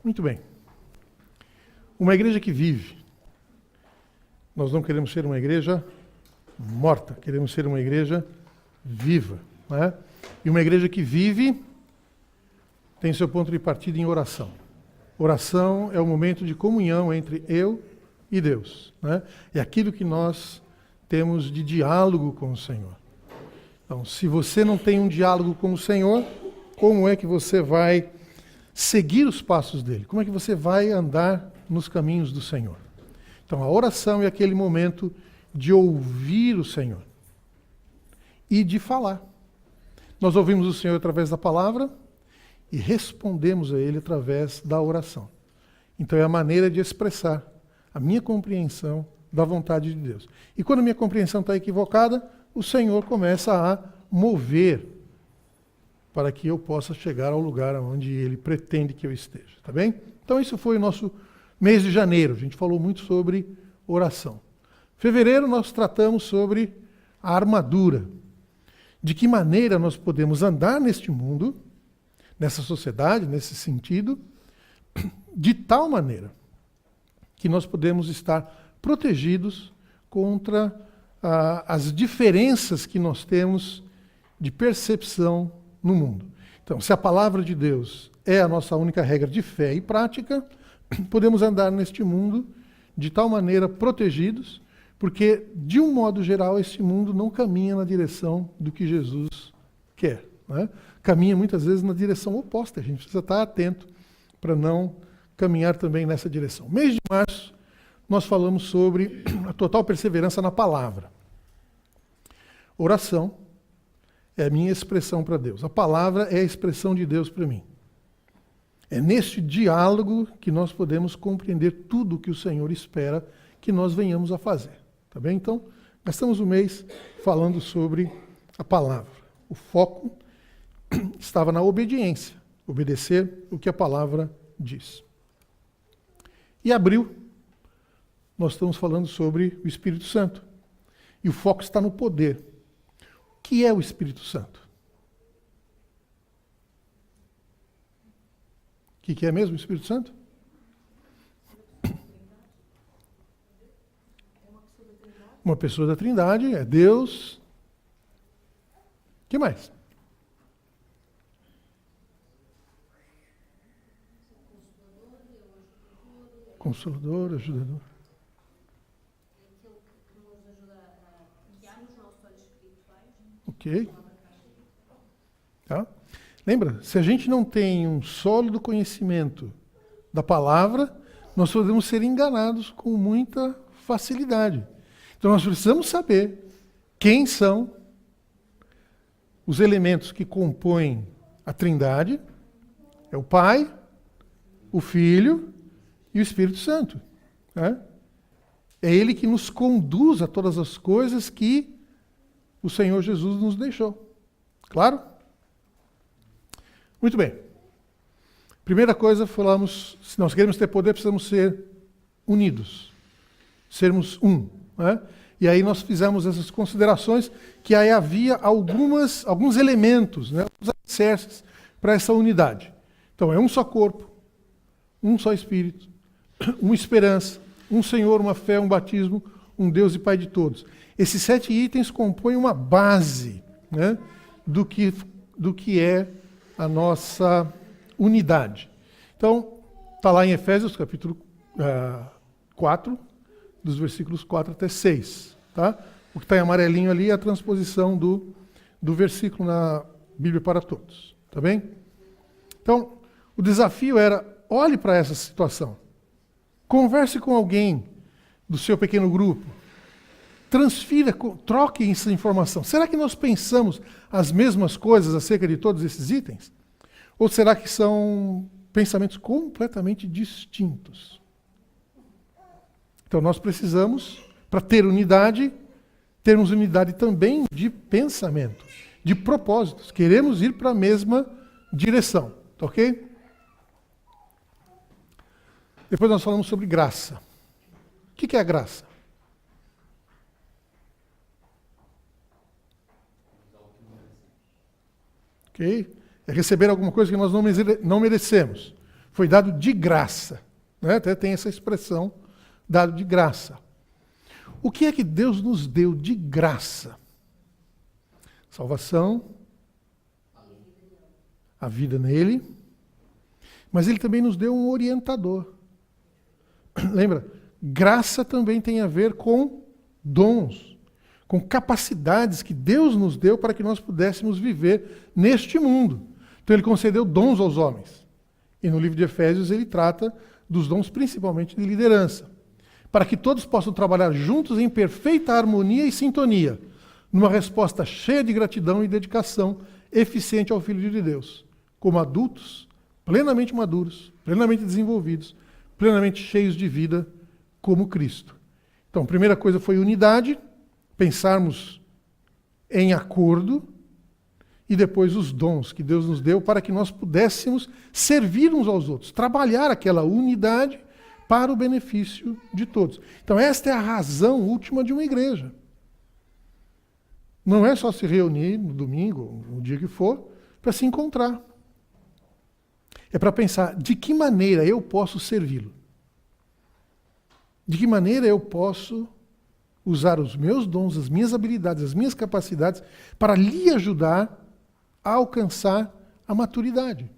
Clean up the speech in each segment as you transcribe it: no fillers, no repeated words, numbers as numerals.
Muito bem. Uma igreja que vive. Nós não queremos ser uma igreja morta, queremos ser uma igreja viva. Né? E uma igreja que vive tem seu ponto de partida em oração. Oração é o momento de comunhão entre eu e Deus. Né? É aquilo que nós temos de diálogo com o Senhor. Então, se você não tem um diálogo com o Senhor, como é que você vai seguir os passos dele? Como é que você vai andar nos caminhos do Senhor? Então, a oração é aquele momento de ouvir o Senhor e de falar. Nós ouvimos o Senhor através da palavra e respondemos a Ele através da oração. Então, é a maneira de expressar a minha compreensão da vontade de Deus. E quando a minha compreensão está equivocada, o Senhor começa a mover para que eu possa chegar ao lugar onde Ele pretende que eu esteja. Tá bem? Então, isso foi o nosso mês de janeiro. A gente falou muito sobre oração. Fevereiro, nós tratamos sobre a armadura. De que maneira nós podemos andar neste mundo, nessa sociedade, nesse sentido, de tal maneira que nós podemos estar protegidos contra as diferenças que nós temos de percepção no mundo. Então, se a palavra de Deus é a nossa única regra de fé e prática, podemos andar neste mundo de tal maneira protegidos, porque, de um modo geral, esse mundo não caminha na direção do que Jesus quer. Né? Caminha muitas vezes na direção oposta. A gente precisa estar atento para não caminhar também nessa direção. Mês de março, nós falamos sobre a total perseverança na palavra. Oração é a minha expressão para Deus. A palavra é a expressão de Deus para mim. É neste diálogo que nós podemos compreender tudo o que o Senhor espera que nós venhamos a fazer. Tá bem? Então, gastamos o mês falando sobre a palavra. O foco estava na obediência. Obedecer o que a palavra diz. E abril, nós estamos falando sobre o Espírito Santo. E o foco está no poder. O que é o Espírito Santo? O que é mesmo o Espírito Santo? Uma pessoa da Trindade, é Deus. O que mais? Consolador, ajudador. Ok. Tá? Lembra, se a gente não tem um sólido conhecimento da palavra, nós podemos ser enganados com muita facilidade. Então nós precisamos saber quem são os elementos que compõem a Trindade. É o Pai, o Filho e o Espírito Santo. Né? É Ele que nos conduz a todas as coisas que o Senhor Jesus nos deixou. Claro? Muito bem. Primeira coisa, falamos, se nós queremos ter poder, precisamos ser unidos. Sermos um. Né? E aí nós fizemos essas considerações, que aí havia alguns elementos, né, alguns alicerces para essa unidade. Então é um só corpo, um só Espírito, uma esperança, um Senhor, uma fé, um batismo, um Deus e Pai de todos. Esses 7 itens compõem uma base, né, do que é a nossa unidade. Então, está lá em Efésios, capítulo 4, dos versículos 4 até 6. Tá? O que está em amarelinho ali é a transposição do versículo na Bíblia para Todos. Tá bem? Então, o desafio era, olhe para essa situação. Converse com alguém do seu pequeno grupo. Transfira, troque essa informação. Será que nós pensamos as mesmas coisas acerca de todos esses itens? Ou será que são pensamentos completamente distintos? Então nós precisamos, para ter unidade, termos unidade também de pensamento, de propósitos. Queremos ir para a mesma direção, tá ok? Depois nós falamos sobre graça. O que é a graça? Ok? É receber alguma coisa que nós não merecemos. Foi dado de graça. Né? Até tem essa expressão, dado de graça. O que é que Deus nos deu de graça? Salvação, a vida nele, mas ele também nos deu um orientador. Lembra? Graça também tem a ver com dons, com capacidades que Deus nos deu para que nós pudéssemos viver neste mundo. Então ele concedeu dons aos homens. E no livro de Efésios ele trata dos dons principalmente de liderança, para que todos possam trabalhar juntos em perfeita harmonia e sintonia, numa resposta cheia de gratidão e dedicação, eficiente ao Filho de Deus, como adultos, plenamente maduros, plenamente desenvolvidos, plenamente cheios de vida, como Cristo. Então, a primeira coisa foi unidade, pensarmos em acordo, e depois os dons que Deus nos deu para que nós pudéssemos servir uns aos outros, trabalhar aquela unidade para o benefício de todos. Então, esta é a razão última de uma igreja. Não é só se reunir no domingo, no dia que for, para se encontrar. É para pensar de que maneira eu posso servi-lo. De que maneira eu posso usar os meus dons, as minhas habilidades, as minhas capacidades para lhe ajudar a alcançar a maturidade.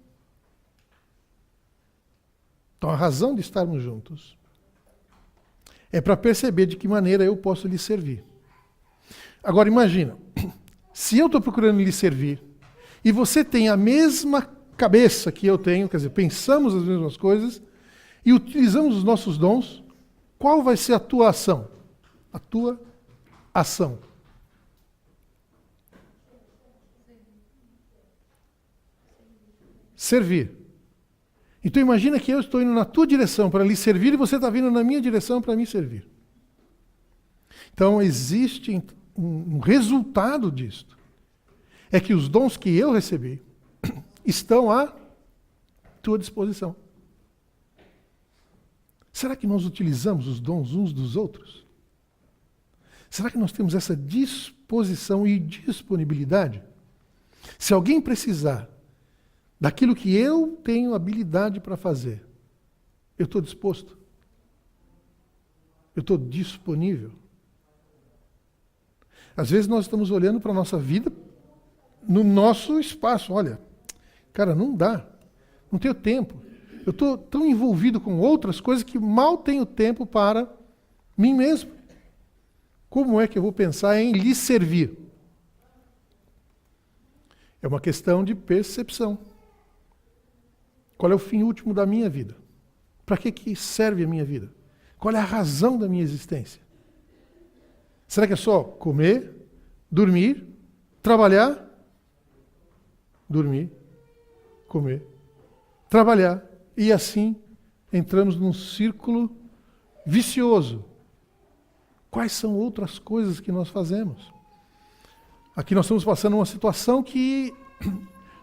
Então, a razão de estarmos juntos é para perceber de que maneira eu posso lhe servir. Agora, imagina, se eu estou procurando lhe servir e você tem a mesma cabeça que eu tenho, quer dizer, pensamos as mesmas coisas e utilizamos os nossos dons, qual vai ser a tua ação? A tua ação. Servir. Então imagina que eu estou indo na tua direção para lhe servir e você está vindo na minha direção para me servir. Então existe um resultado disto. É que os dons que eu recebi estão à tua disposição. Será que nós utilizamos os dons uns dos outros? Será que nós temos essa disposição e disponibilidade? Se alguém precisar daquilo que eu tenho habilidade para fazer, eu estou disposto? Eu estou disponível? Às vezes nós estamos olhando para a nossa vida no nosso espaço. Olha, cara, não dá. Não tenho tempo. Eu estou tão envolvido com outras coisas que mal tenho tempo para mim mesmo. Como é que eu vou pensar em lhe servir? É uma questão de percepção. Qual é o fim último da minha vida? Para que serve a minha vida? Qual é a razão da minha existência? Será que é só comer, dormir, trabalhar? Dormir, comer, trabalhar. E assim entramos num círculo vicioso. Quais são outras coisas que nós fazemos? Aqui nós estamos passando uma situação que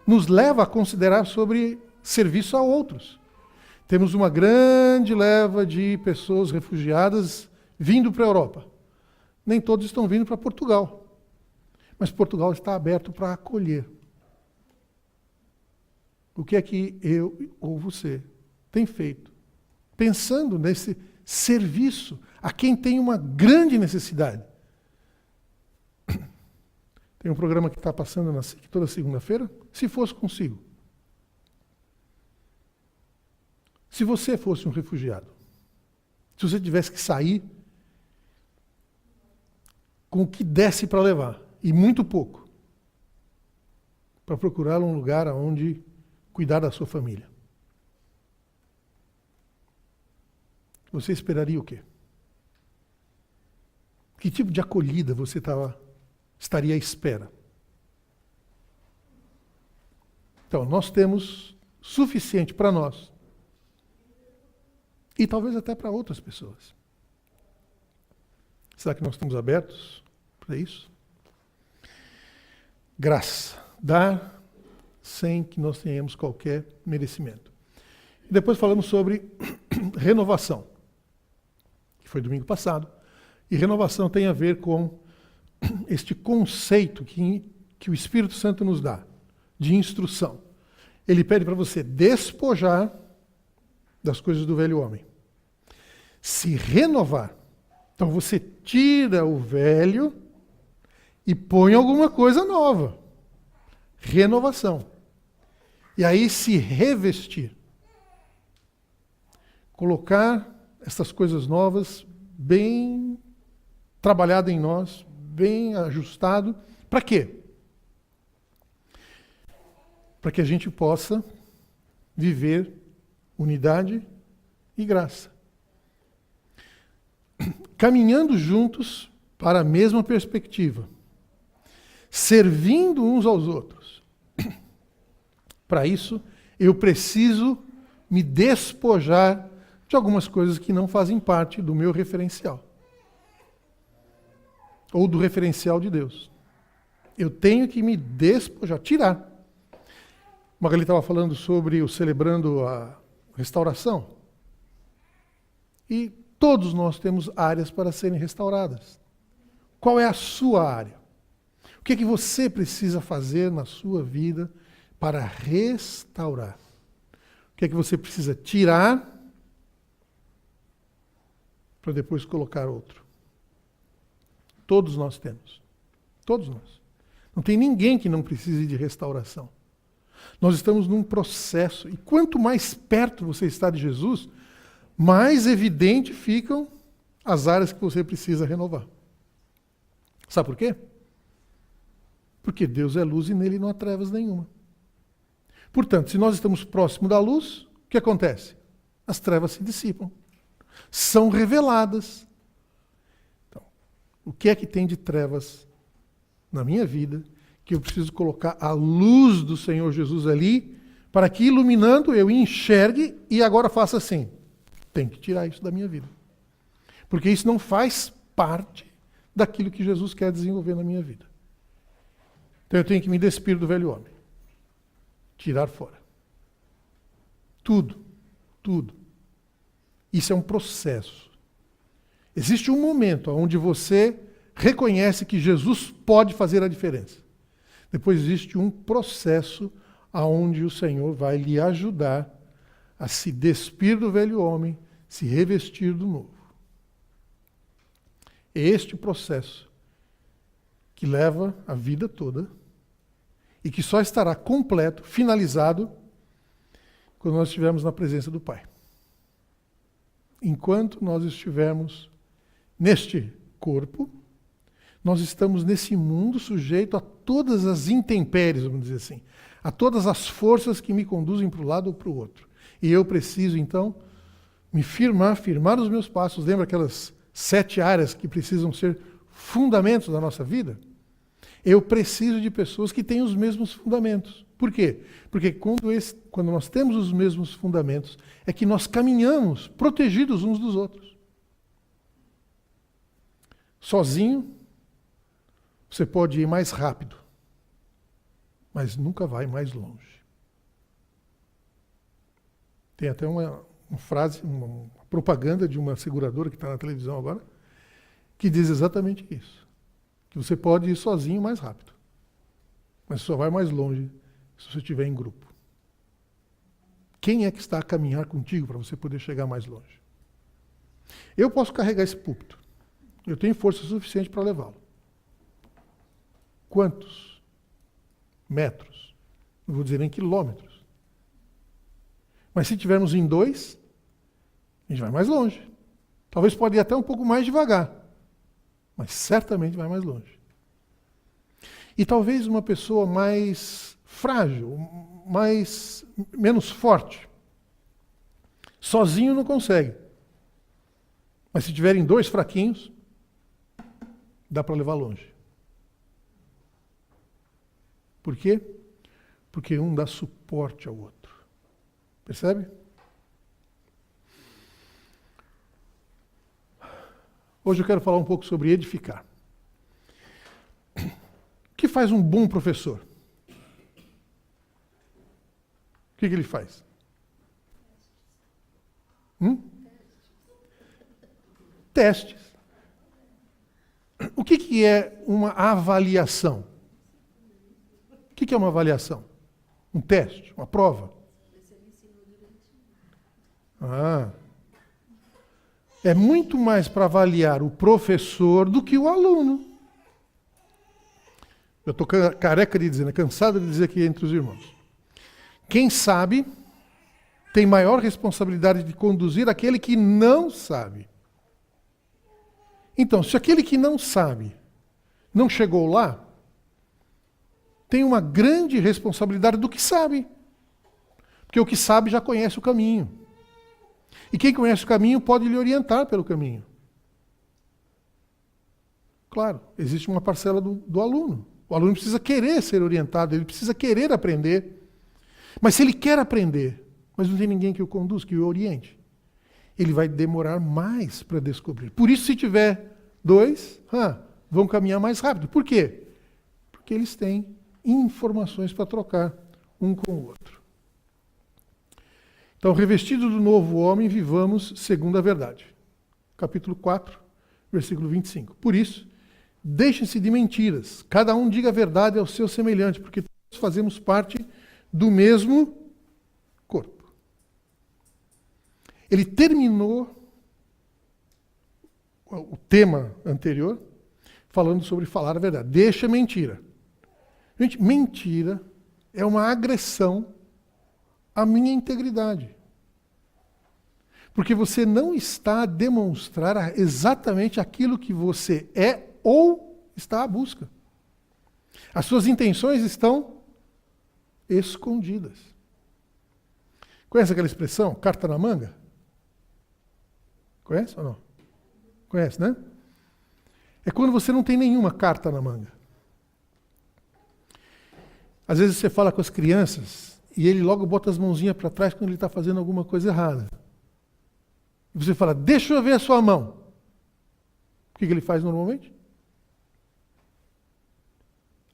nos leva a considerar sobre serviço a outros. Temos uma grande leva de pessoas refugiadas vindo para a Europa. Nem todos estão vindo para Portugal. Mas Portugal está aberto para acolher. O que é que eu ou você tem feito? Pensando nesse serviço a quem tem uma grande necessidade. Tem um programa que está passando na SIC toda segunda-feira. Se fosse consigo. Se você fosse um refugiado, se você tivesse que sair com o que desse para levar, e muito pouco, para procurar um lugar onde cuidar da sua família, você esperaria o quê? Que tipo de acolhida você estaria à espera? Então, nós temos suficiente para nós. E talvez até para outras pessoas. Será que nós estamos abertos para isso? Graça. Dar sem que nós tenhamos qualquer merecimento. E depois falamos sobre renovação, que foi domingo passado. E renovação tem a ver com este conceito que o Espírito Santo nos dá, de instrução. Ele pede para você despojar das coisas do velho homem. Se renovar. Então você tira o velho e põe alguma coisa nova. Renovação. E aí se revestir. Colocar essas coisas novas bem trabalhado em nós, bem ajustado. Para quê? Para que a gente possa viver unidade e graça. Caminhando juntos para a mesma perspectiva. Servindo uns aos outros. Para isso, eu preciso me despojar de algumas coisas que não fazem parte do meu referencial. Ou do referencial de Deus. Eu tenho que me despojar, tirar. Magali estava falando sobre o celebrando a restauração. E todos nós temos áreas para serem restauradas. Qual é a sua área? O que é que você precisa fazer na sua vida para restaurar? O que é que você precisa tirar para depois colocar outro? Todos nós temos. Todos nós. Não tem ninguém que não precise de restauração. Nós estamos num processo, e quanto mais perto você está de Jesus, mais evidente ficam as áreas que você precisa renovar. Sabe por quê? Porque Deus é luz e nele não há trevas nenhuma. Portanto, se nós estamos próximo da luz, o que acontece? As trevas se dissipam. São reveladas. Então, o que é que tem de trevas na minha vida que eu preciso colocar a luz do Senhor Jesus ali para que, iluminando, eu enxergue e agora faça assim. Tem que tirar isso da minha vida. Porque isso não faz parte daquilo que Jesus quer desenvolver na minha vida. Então eu tenho que me despir do velho homem. Tirar fora. Tudo. Tudo. Isso é um processo. Existe um momento onde você reconhece que Jesus pode fazer a diferença. Depois existe um processo onde o Senhor vai lhe ajudar a se despir do velho homem, se revestir do novo. É este o processo que leva a vida toda e que só estará completo, finalizado, quando nós estivermos na presença do Pai. Enquanto nós estivermos neste corpo, nós estamos nesse mundo sujeito a todas as intempéries, vamos dizer assim, a todas as forças que me conduzem para um lado ou para o outro. E eu preciso, então, me firmar os meus passos. Lembra aquelas 7 áreas que precisam ser fundamentos da nossa vida? Eu preciso de pessoas que tenham os mesmos fundamentos. Por quê? Porque quando nós temos os mesmos fundamentos, é que nós caminhamos protegidos uns dos outros. Sozinho, você pode ir mais rápido, mas nunca vai mais longe. Tem até uma frase, uma propaganda de uma seguradora que está na televisão agora, que diz exatamente isso. Que você pode ir sozinho mais rápido, mas só vai mais longe se você estiver em grupo. Quem é que está a caminhar contigo para você poder chegar mais longe? Eu posso carregar esse púlpito. Eu tenho força suficiente para levá-lo. Quantos metros? Não vou dizer nem quilômetros. Mas se tivermos em 2, a gente vai mais longe. Talvez pode ir até um pouco mais devagar, mas certamente vai mais longe. E talvez uma pessoa mais frágil, menos forte, sozinho não consegue. Mas se tiverem 2 fraquinhos, dá para levar longe. Por quê? Porque um dá suporte ao outro. Percebe? Hoje eu quero falar um pouco sobre edificar. O que faz um bom professor? O que ele faz? Testes. O que é uma avaliação? O que é uma avaliação? Um teste? Uma prova? Ah. É muito mais para avaliar o professor do que o aluno. Eu estou careca de dizer, né? Cansado de dizer aqui entre os irmãos. Quem sabe tem maior responsabilidade de conduzir aquele que não sabe. Então, se aquele que não sabe não chegou lá, tem uma grande responsabilidade do que sabe. Porque o que sabe já conhece o caminho. E quem conhece o caminho pode lhe orientar pelo caminho. Claro, existe uma parcela do aluno. O aluno precisa querer ser orientado, ele precisa querer aprender. Mas se ele quer aprender, mas não tem ninguém que o conduz, que o oriente, ele vai demorar mais para descobrir. Por isso, se tiver dois, vão caminhar mais rápido. Por quê? Porque eles têm informações para trocar um com o outro. Então, revestido do novo homem, vivamos segundo a verdade. Capítulo 4, versículo 25. Por isso, deixem-se de mentiras. Cada um diga a verdade ao seu semelhante, porque todos fazemos parte do mesmo corpo. Ele terminou o tema anterior falando sobre falar a verdade. Deixa a mentira. Gente, mentira é uma agressão à minha integridade. Porque você não está a demonstrar exatamente aquilo que você é ou está à busca. As suas intenções estão escondidas. Conhece aquela expressão, carta na manga? Conhece ou não? Conhece, né? É quando você não tem nenhuma carta na manga. Às vezes você fala com as crianças e ele logo bota as mãozinhas para trás quando ele está fazendo alguma coisa errada. E você fala, deixa eu ver a sua mão. O que ele faz normalmente?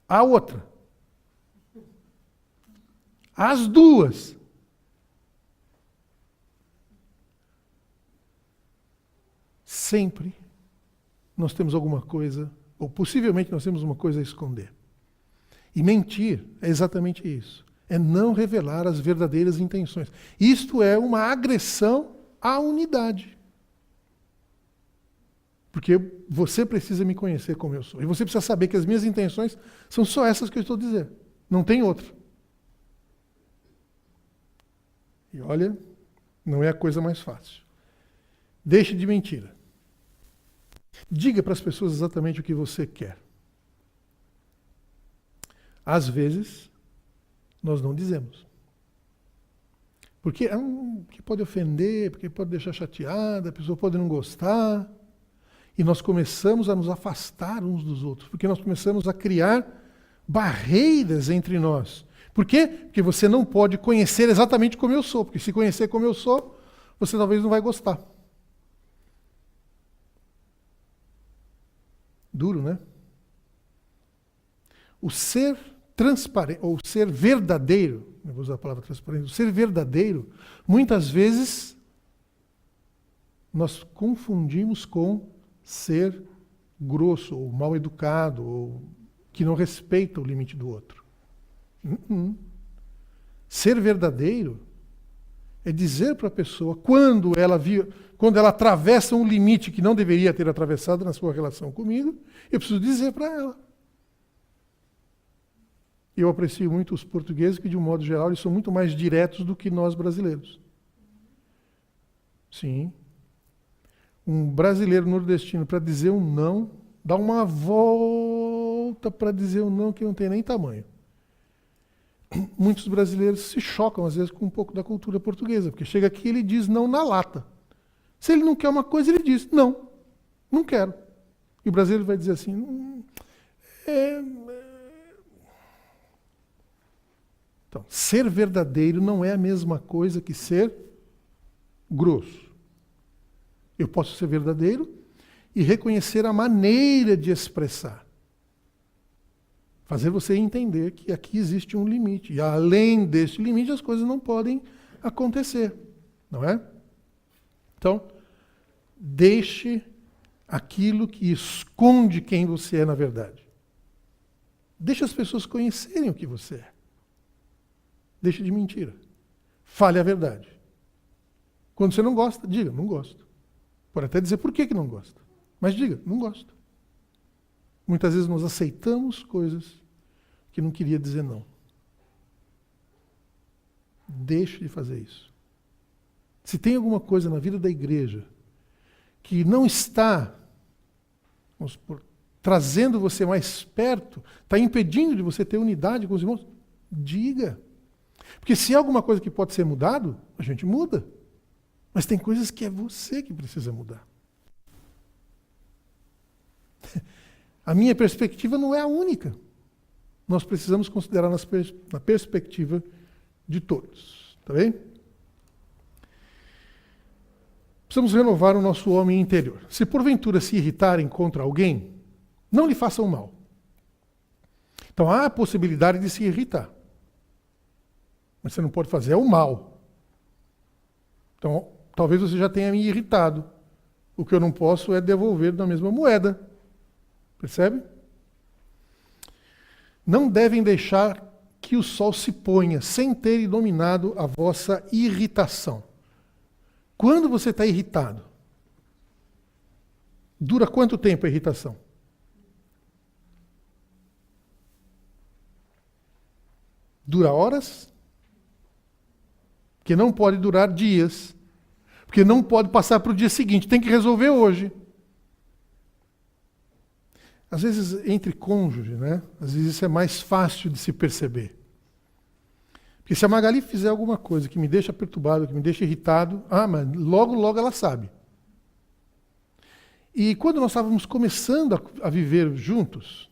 A outra. As duas. Sempre nós temos alguma coisa, ou possivelmente nós temos uma coisa a esconder. E mentir é exatamente isso. É não revelar as verdadeiras intenções. Isto é uma agressão à unidade. Porque você precisa me conhecer como eu sou. E você precisa saber que as minhas intenções são só essas que eu estou dizendo. Não tem outra. E olha, não é a coisa mais fácil. Deixe de mentira. Diga para as pessoas exatamente o que você quer. Às vezes, nós não dizemos. Porque que pode ofender, porque pode deixar chateada, a pessoa pode não gostar. E nós começamos a nos afastar uns dos outros, porque nós começamos a criar barreiras entre nós. Por quê? Porque você não pode conhecer exatamente como eu sou, porque se conhecer como eu sou, você talvez não vai gostar. Duro, né? O ser transparente, ou ser verdadeiro, eu vou usar a palavra transparente, o ser verdadeiro, muitas vezes nós confundimos com ser grosso, ou mal educado, ou que não respeita o limite do outro. Ser verdadeiro é dizer para a pessoa, quando ela atravessa um limite que não deveria ter atravessado na sua relação comigo, eu preciso dizer para ela. Eu aprecio muito os portugueses, que de um modo geral eles são muito mais diretos do que nós brasileiros. Sim. Um brasileiro nordestino, para dizer um não, dá uma volta para dizer um não que não tem nem tamanho. Muitos brasileiros se chocam, às vezes, com um pouco da cultura portuguesa, porque chega aqui e ele diz não na lata. Se ele não quer uma coisa, ele diz não, não quero. E o brasileiro vai dizer assim, Então, ser verdadeiro não é a mesma coisa que ser grosso. Eu posso ser verdadeiro e reconhecer a maneira de expressar. Fazer você entender que aqui existe um limite. E além desse limite, as coisas não podem acontecer. Não é? Então, deixe aquilo que esconde quem você é na verdade. Deixe as pessoas conhecerem o que você é. Deixe de mentira. Fale a verdade. Quando você não gosta, diga, não gosto. Pode até dizer por que não gosta. Mas diga, não gosto. Muitas vezes nós aceitamos coisas que não queria dizer não. Deixe de fazer isso. Se tem alguma coisa na vida da igreja que não está, vamos supor, trazendo você mais perto, está impedindo de você ter unidade com os irmãos, diga. Porque se há alguma coisa que pode ser mudado, a gente muda. Mas tem coisas que é você que precisa mudar. A minha perspectiva não é a única. Nós precisamos considerar na perspectiva de todos. Tá bem? Precisamos renovar o nosso homem interior. Se porventura se irritarem contra alguém, não lhe façam mal. Então há a possibilidade de se irritar. Mas você não pode fazer o mal. Então, talvez você já tenha me irritado. O que eu não posso é devolver na mesma moeda. Percebe? Não devem deixar que o sol se ponha sem ter dominado a vossa irritação. Quando você está irritado, dura quanto tempo a irritação? Dura horas? Porque não pode durar dias. Porque não pode passar para o dia seguinte. Tem que resolver hoje. Às vezes, entre cônjuges, né? Às vezes isso é mais fácil de se perceber. Porque se a Magali fizer alguma coisa que me deixa perturbado, que me deixa irritado, mas logo, logo ela sabe. E quando nós estávamos começando a viver juntos,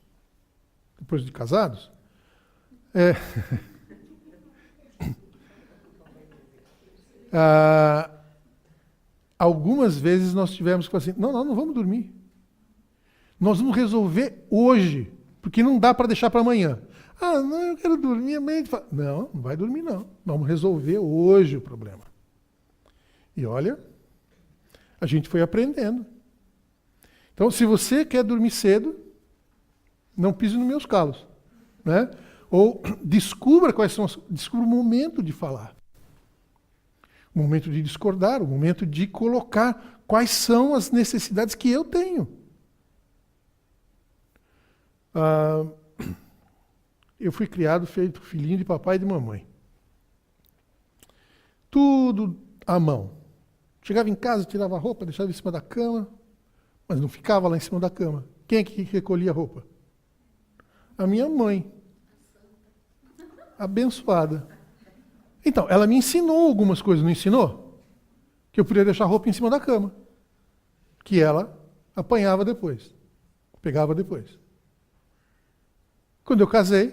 depois de casados, algumas vezes nós tivemos que falar assim, não vamos dormir. Nós vamos resolver hoje, porque não dá para deixar para amanhã. Não, eu quero dormir. Amanhã. Não vai dormir não. Vamos resolver hoje o problema. E olha, a gente foi aprendendo. Então, se você quer dormir cedo, não pise nos meus calos. Né? Ou descubra descubra o momento de falar. O momento de discordar, o momento de colocar quais são as necessidades que eu tenho. Eu fui criado feito filhinho de papai e de mamãe. Tudo à mão. Chegava em casa, tirava a roupa, deixava em cima da cama, mas não ficava lá em cima da cama. Quem é que recolhia a roupa? A minha mãe. Abençoada. Então, ela me ensinou algumas coisas, não ensinou? Que eu podia deixar a roupa em cima da cama. Que ela apanhava depois. Pegava depois. Quando eu casei,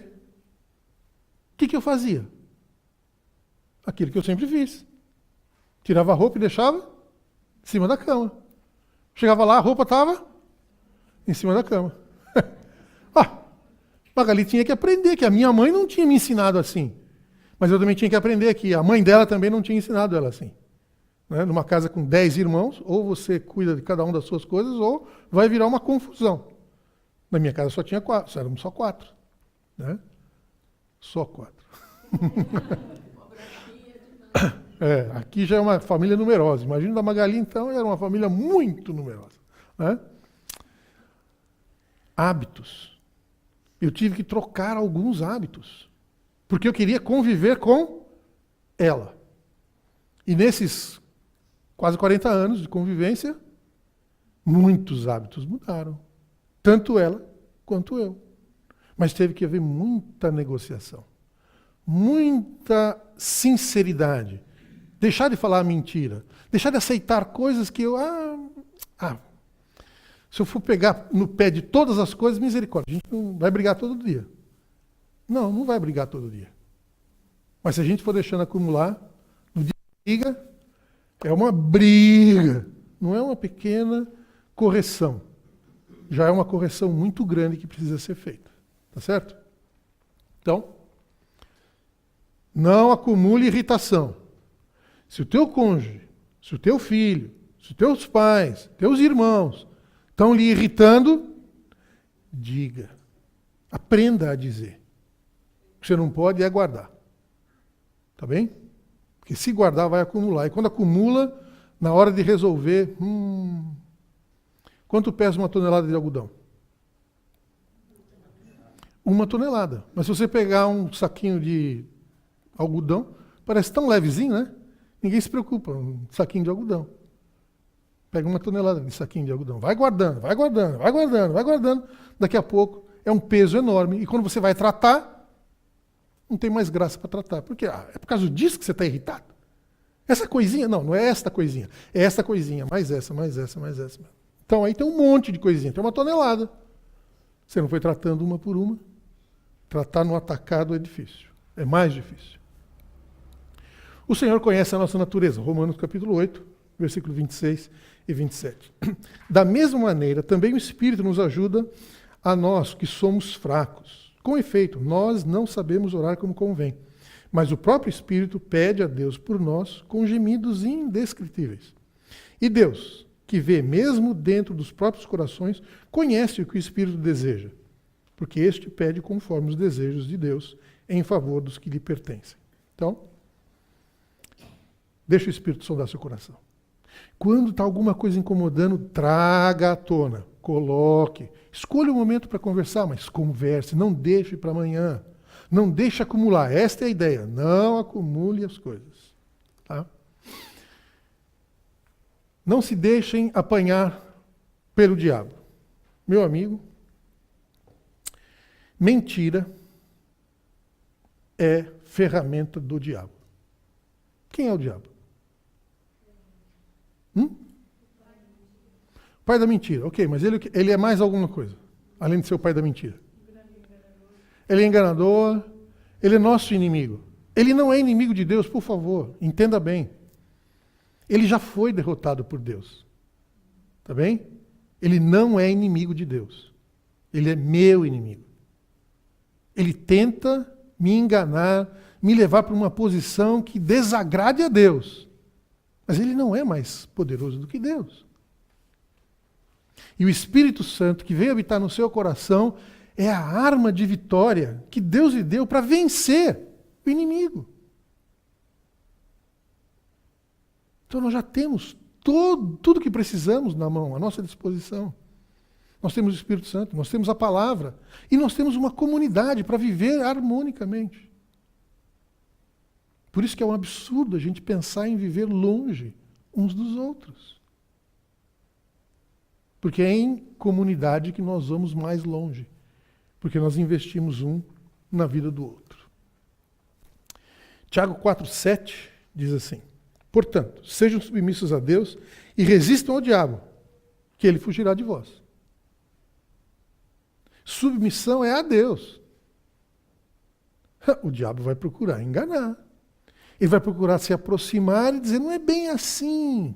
o que eu fazia? Aquilo que eu sempre fiz. Tirava a roupa e deixava em cima da cama. Chegava lá, a roupa estava em cima da cama. Magali tinha que aprender, que a minha mãe não tinha me ensinado assim. Mas eu também tinha que aprender que a mãe dela também não tinha ensinado ela assim. Né? Numa casa com 10 irmãos, ou você cuida de cada um das suas coisas, ou vai virar uma confusão. Na minha casa só tinha 4, éramos só 4. Né? Só 4. Aqui já é uma família numerosa. Imagina da Magali, então, era uma família muito numerosa. Né? Hábitos. Eu tive que trocar alguns hábitos. Porque eu queria conviver com ela. E nesses quase 40 anos de convivência, muitos hábitos mudaram. Tanto ela quanto eu. Mas teve que haver muita negociação. Muita sinceridade. Deixar de falar mentira. Deixar de aceitar coisas que eu... se eu for pegar no pé de todas as coisas, misericórdia. A gente não vai brigar todo dia. Não vai brigar todo dia. Mas se a gente for deixando acumular, no dia de briga, é uma briga. Não é uma pequena correção. Já é uma correção muito grande que precisa ser feita. Tá certo? Então, não acumule irritação. Se o teu cônjuge, se o teu filho, se os teus pais, teus irmãos estão lhe irritando, diga. Aprenda a dizer. O que você não pode é guardar. Tá bem? Porque se guardar, vai acumular. E quando acumula, na hora de resolver, quanto pesa uma tonelada de algodão? 1 tonelada. Mas se você pegar um saquinho de algodão, parece tão levezinho, né? Ninguém se preocupa, um saquinho de algodão. Pega 1 tonelada de saquinho de algodão. Vai guardando, vai guardando, vai guardando, vai guardando. Daqui a pouco é um peso enorme. E quando você vai tratar, não tem mais graça para tratar. Por quê? É por causa disso que você está irritado. Essa coisinha, não é esta coisinha. É esta coisinha, mais essa, mais essa, mais essa. Então aí tem um monte de coisinha, tem 1 tonelada. Você não foi tratando uma por uma. Tratar no atacado é difícil. É mais difícil. O Senhor conhece a nossa natureza. Romanos capítulo 8, versículo 26 e 27. Da mesma maneira, também o Espírito nos ajuda a nós, que somos fracos. Com efeito, nós não sabemos orar como convém, mas o próprio Espírito pede a Deus por nós com gemidos indescritíveis. E Deus, que vê mesmo dentro dos próprios corações, conhece o que o Espírito deseja, porque este pede conforme os desejos de Deus em favor dos que lhe pertencem. Então, deixa o Espírito sondar seu coração. Quando está alguma coisa incomodando, traga à tona, coloque. Escolha um momento para conversar, mas converse, não deixe para amanhã. Não deixe acumular. Esta é a ideia. Não acumule as coisas. Tá? Não se deixem apanhar pelo diabo. Meu amigo, mentira é ferramenta do diabo. Quem é o diabo? Pai da mentira. Ok, mas ele é mais alguma coisa, além de ser o pai da mentira. Ele é enganador, ele é nosso inimigo. Ele não é inimigo de Deus, por favor, entenda bem. Ele já foi derrotado por Deus. Tá bem? Ele não é inimigo de Deus. Ele é meu inimigo. Ele tenta me enganar, me levar para uma posição que desagrade a Deus. Mas ele não é mais poderoso do que Deus. E o Espírito Santo que veio habitar no seu coração é a arma de vitória que Deus lhe deu para vencer o inimigo. Então nós já temos tudo que precisamos na mão, à nossa disposição. Nós temos o Espírito Santo, nós temos a palavra e nós temos uma comunidade para viver harmonicamente. Por isso que é um absurdo a gente pensar em viver longe uns dos outros. Porque é em comunidade que nós vamos mais longe. Porque nós investimos um na vida do outro. Tiago 4,7 diz assim: portanto, sejam submissos a Deus e resistam ao diabo, que ele fugirá de vós. Submissão é a Deus. O diabo vai procurar enganar. Ele vai procurar se aproximar e dizer, não é bem assim.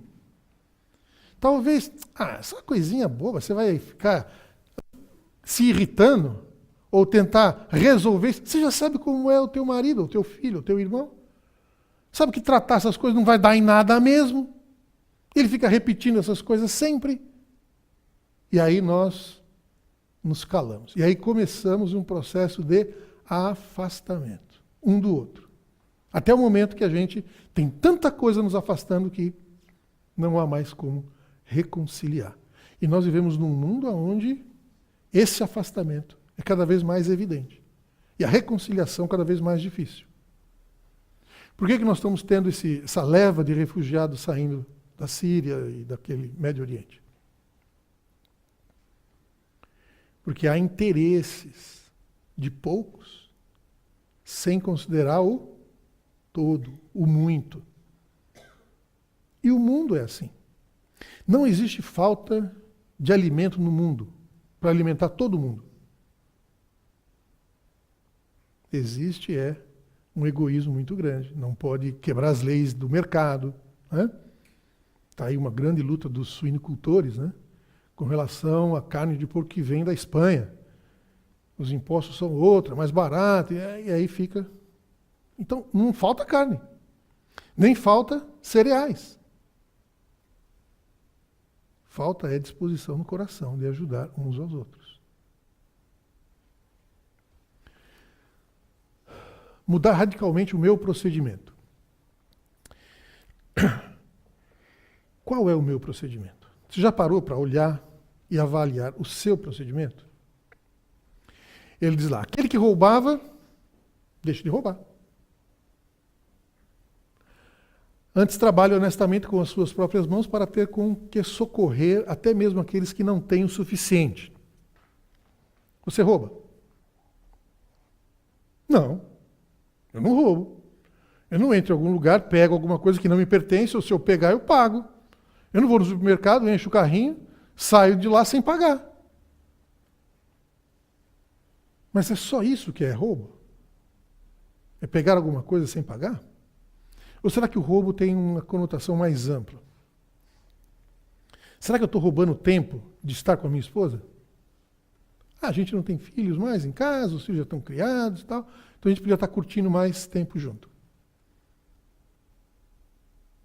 Talvez, essa coisinha boba, você vai ficar se irritando ou tentar resolver. Você já sabe como é o teu marido, o teu filho, o teu irmão. Sabe que tratar essas coisas não vai dar em nada mesmo. Ele fica repetindo essas coisas sempre. E aí nós nos calamos. E aí começamos um processo de afastamento um do outro. Até o momento que a gente tem tanta coisa nos afastando que não há mais como reconciliar. E nós vivemos num mundo onde esse afastamento é cada vez mais evidente. E a reconciliação cada vez mais difícil. Por que nós estamos tendo essa leva de refugiados saindo da Síria e daquele Médio Oriente? Porque há interesses de poucos sem considerar o todo, o muito. E o mundo é assim. Não existe falta de alimento no mundo para alimentar todo mundo. Existe um egoísmo muito grande. Não pode quebrar as leis do mercado. Está aí uma grande luta dos suinicultores, né? Com relação à carne de porco que vem da Espanha. Os impostos são outra, mais barato, e aí fica. Então, não falta carne, nem falta cereais. Falta disposição no coração de ajudar uns aos outros. Mudar radicalmente o meu procedimento. Qual é o meu procedimento? Você já parou para olhar e avaliar o seu procedimento? Ele diz lá, aquele que roubava, deixe de roubar. Antes trabalhe honestamente com as suas próprias mãos para ter com que socorrer até mesmo aqueles que não têm o suficiente. Você rouba? Não, eu não roubo. Eu não entro em algum lugar, pego alguma coisa que não me pertence, ou se eu pegar, eu pago. Eu não vou no supermercado, encho o carrinho, saio de lá sem pagar. Mas é só isso que é roubo? É pegar alguma coisa sem pagar? Ou será que o roubo tem uma conotação mais ampla? Será que eu estou roubando o tempo de estar com a minha esposa? A gente não tem filhos mais em casa, os filhos já estão criados e tal, então a gente podia estar curtindo mais tempo junto.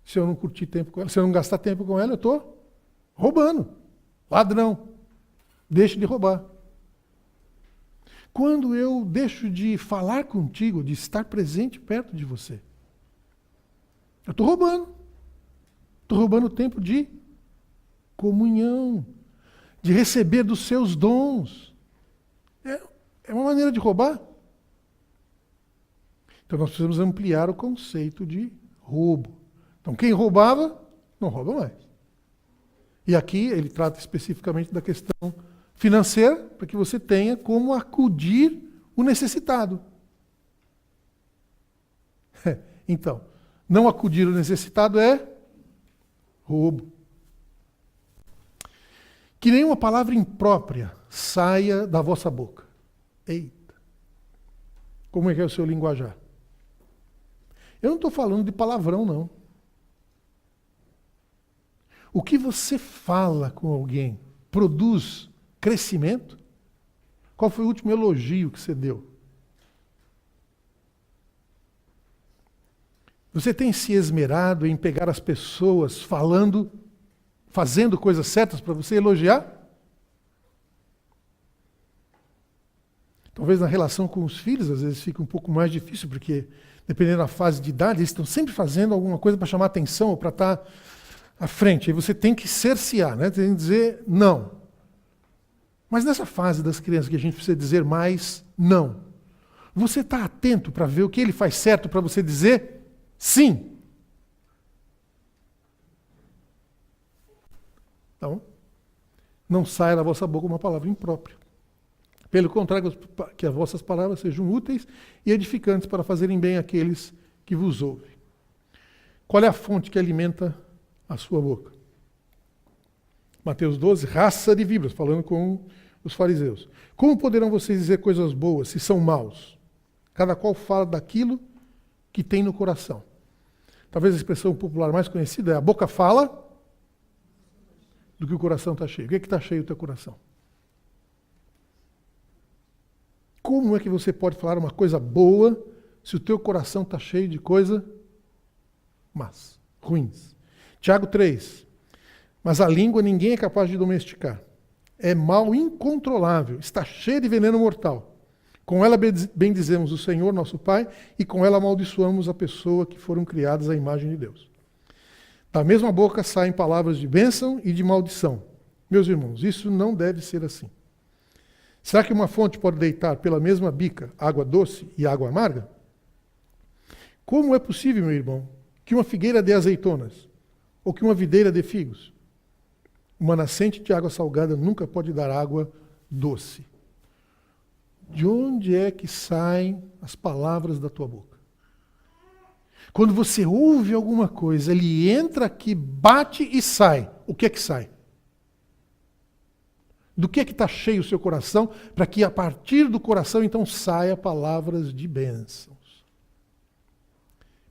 Se eu não curtir tempo com ela, se eu não gastar tempo com ela, eu estou roubando. Ladrão. Deixe de roubar. Quando eu deixo de falar contigo, de estar presente perto de você, eu estou roubando. Estou roubando o tempo de comunhão, de receber dos seus dons. É uma maneira de roubar. Então nós precisamos ampliar o conceito de roubo. Então quem roubava, não rouba mais. E aqui ele trata especificamente da questão financeira, para que você tenha como acudir o necessitado. Então, não acudir o necessitado é roubo. Que nenhuma palavra imprópria saia da vossa boca. Eita! Como é que é o seu linguajar? Eu não estou falando de palavrão, não. O que você fala com alguém produz crescimento? Qual foi o último elogio que você deu? Você tem se esmerado em pegar as pessoas falando, fazendo coisas certas para você elogiar? Talvez na relação com os filhos, às vezes fica um pouco mais difícil, porque dependendo da fase de idade, eles estão sempre fazendo alguma coisa para chamar atenção ou para estar à frente. Aí você tem que cercear, né? Tem que dizer não. Mas nessa fase das crianças que a gente precisa dizer mais não, você está atento para ver o que ele faz certo para você dizer sim. Então, não saia da vossa boca uma palavra imprópria. Pelo contrário, que as vossas palavras sejam úteis e edificantes para fazerem bem àqueles que vos ouvem. Qual é a fonte que alimenta a sua boca? Mateus 12, raça de víboras, falando com os fariseus. Como poderão vocês dizer coisas boas se são maus? Cada qual fala daquilo que tem no coração. Talvez a expressão popular mais conhecida é a boca fala do que o coração está cheio. O que é que está cheio o teu coração? Como é que você pode falar uma coisa boa se o teu coração está cheio de coisa más, ruins? Tiago 3. Mas a língua ninguém é capaz de domesticar. É mal incontrolável, está cheia de veneno mortal. Com ela bendizemos o Senhor, nosso Pai, e com ela amaldiçoamos a pessoa que foram criadas à imagem de Deus. Da mesma boca saem palavras de bênção e de maldição. Meus irmãos, isso não deve ser assim. Será que uma fonte pode deitar pela mesma bica água doce e água amarga? Como é possível, meu irmão, que uma figueira dê azeitonas ou que uma videira dê figos? Uma nascente de água salgada nunca pode dar água doce. De onde é que saem as palavras da tua boca? Quando você ouve alguma coisa, ele entra aqui, bate e sai. O que é que sai? Do que é que está cheio o seu coração, para que a partir do coração então saia palavras de bênçãos.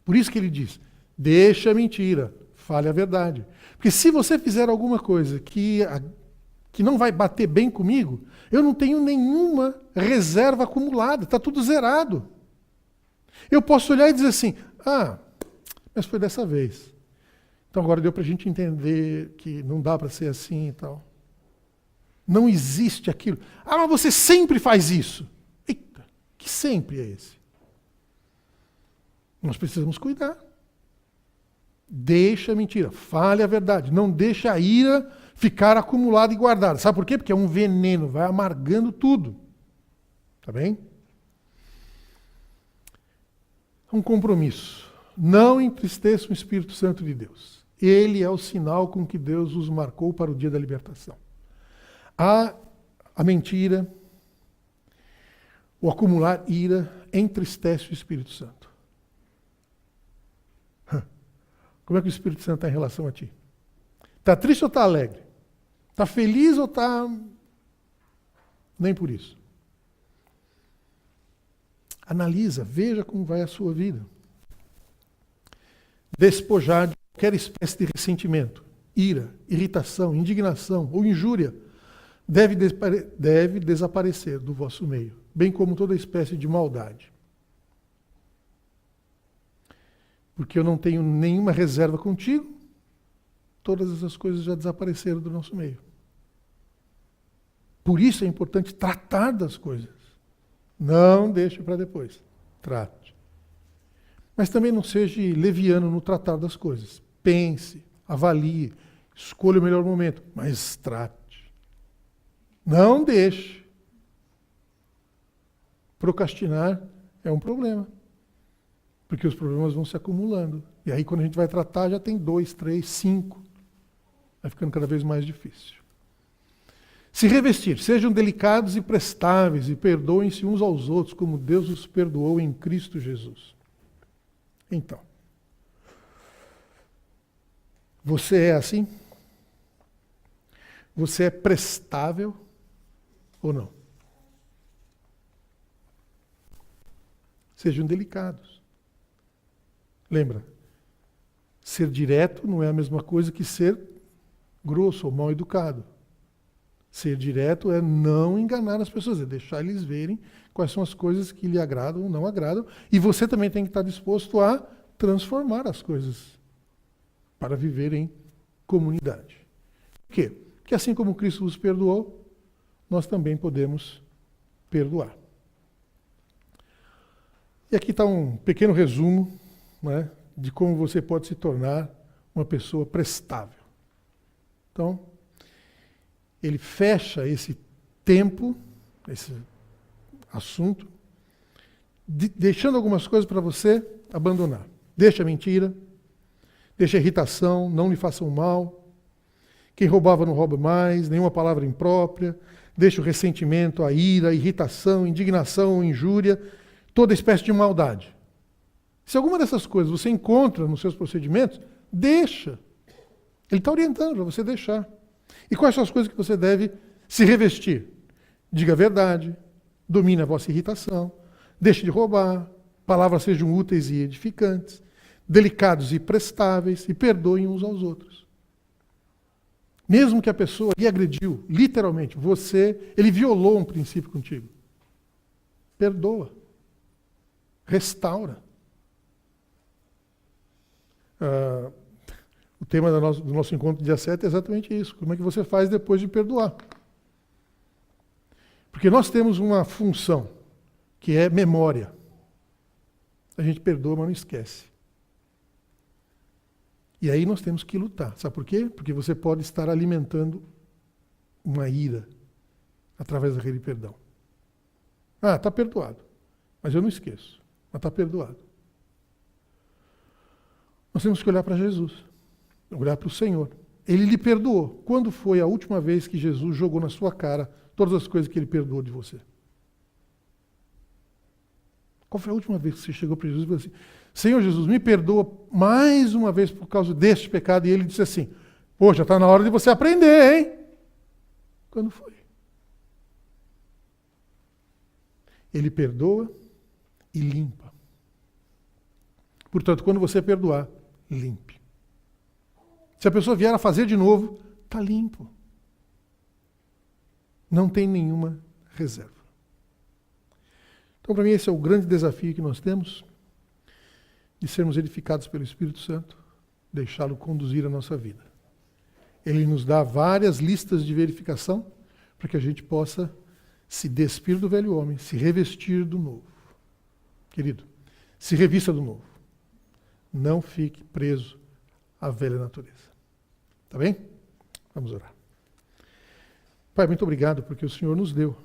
Por isso que ele diz, deixa a mentira, fale a verdade. Porque se você fizer alguma coisa que não vai bater bem comigo, eu não tenho nenhuma reserva acumulada, está tudo zerado. Eu posso olhar e dizer assim, mas foi dessa vez. Então agora deu para a gente entender que não dá para ser assim e tal. Não existe aquilo. Mas você sempre faz isso. Eita, que sempre é esse? Nós precisamos cuidar. Deixa a mentira, fale a verdade. Não deixa a ira ficar acumulada e guardada. Sabe por quê? Porque é um veneno, vai amargando tudo. Tá bem? Um compromisso. Não entristeça o Espírito Santo de Deus. Ele é o sinal com que Deus os marcou para o dia da libertação. A mentira, o acumular ira, entristece o Espírito Santo. Como é que o Espírito Santo está em relação a ti? Está triste ou está alegre? Está feliz ou está... Nem por isso. Analisa, veja como vai a sua vida. Despojar de qualquer espécie de ressentimento, ira, irritação, indignação ou injúria deve desaparecer do vosso meio, bem como toda espécie de maldade. Porque eu não tenho nenhuma reserva contigo, todas essas coisas já desapareceram do nosso meio. Por isso é importante tratar das coisas. Não deixe para depois. Trate. Mas também não seja leviano no tratar das coisas. Pense, avalie, escolha o melhor momento, mas trate. Não deixe. Procrastinar é um problema. Porque os problemas vão se acumulando. E aí quando a gente vai tratar, já tem 2, 3, 5. Vai ficando cada vez mais difícil. Se revestir, sejam delicados e prestáveis e perdoem-se uns aos outros, como Deus os perdoou em Cristo Jesus. Então, você é assim? Você é prestável ou não? Sejam delicados. Lembra, ser direto não é a mesma coisa que ser grosso ou mal educado. Ser direto é não enganar as pessoas, é deixar eles verem quais são as coisas que lhe agradam ou não agradam. E você também tem que estar disposto a transformar as coisas para viver em comunidade. Por quê? Porque assim como Cristo vos perdoou, nós também podemos perdoar. E aqui está um pequeno resumo, né, de como você pode se tornar uma pessoa prestável. Então, ele fecha esse tempo, esse assunto, deixando algumas coisas para você abandonar. Deixa a mentira, deixa a irritação, não lhe façam mal. Quem roubava não rouba mais, nenhuma palavra imprópria. Deixa o ressentimento, a ira, a irritação, indignação, injúria, toda espécie de maldade. Se alguma dessas coisas você encontra nos seus procedimentos, deixa. Ele está orientando para você deixar. E quais são as coisas que você deve se revestir? Diga a verdade, domine a vossa irritação, deixe de roubar, palavras sejam úteis e edificantes, delicados e prestáveis, e perdoem uns aos outros. Mesmo que a pessoa lhe agrediu, literalmente, ele violou um princípio contigo. Perdoa. Restaura. O tema do nosso encontro dia 7 é exatamente isso. Como é que você faz depois de perdoar? Porque nós temos uma função, que é memória. A gente perdoa, mas não esquece. E aí nós temos que lutar. Sabe por quê? Porque você pode estar alimentando uma ira através daquele perdão. Ah, está perdoado. Mas eu não esqueço. Mas está perdoado. Nós temos que olhar para Jesus. Olhar para o Senhor. Ele lhe perdoou. Quando foi a última vez que Jesus jogou na sua cara todas as coisas que ele perdoou de você? Qual foi a última vez que você chegou para Jesus e falou assim: Senhor Jesus, me perdoa mais uma vez por causa deste pecado? E ele disse assim: poxa, está na hora de você aprender, hein? Quando foi? Ele perdoa e limpa. Portanto, quando você perdoar, limpe. Se a pessoa vier a fazer de novo, está limpo. Não tem nenhuma reserva. Então, para mim, esse é o grande desafio que nós temos, de sermos edificados pelo Espírito Santo, deixá-lo conduzir a nossa vida. Ele nos dá várias listas de verificação para que a gente possa se despir do velho homem, se revestir do novo. Querido, se revista do novo. Não fique preso a velha natureza. Tá bem? Vamos orar. Pai, muito obrigado porque o Senhor nos deu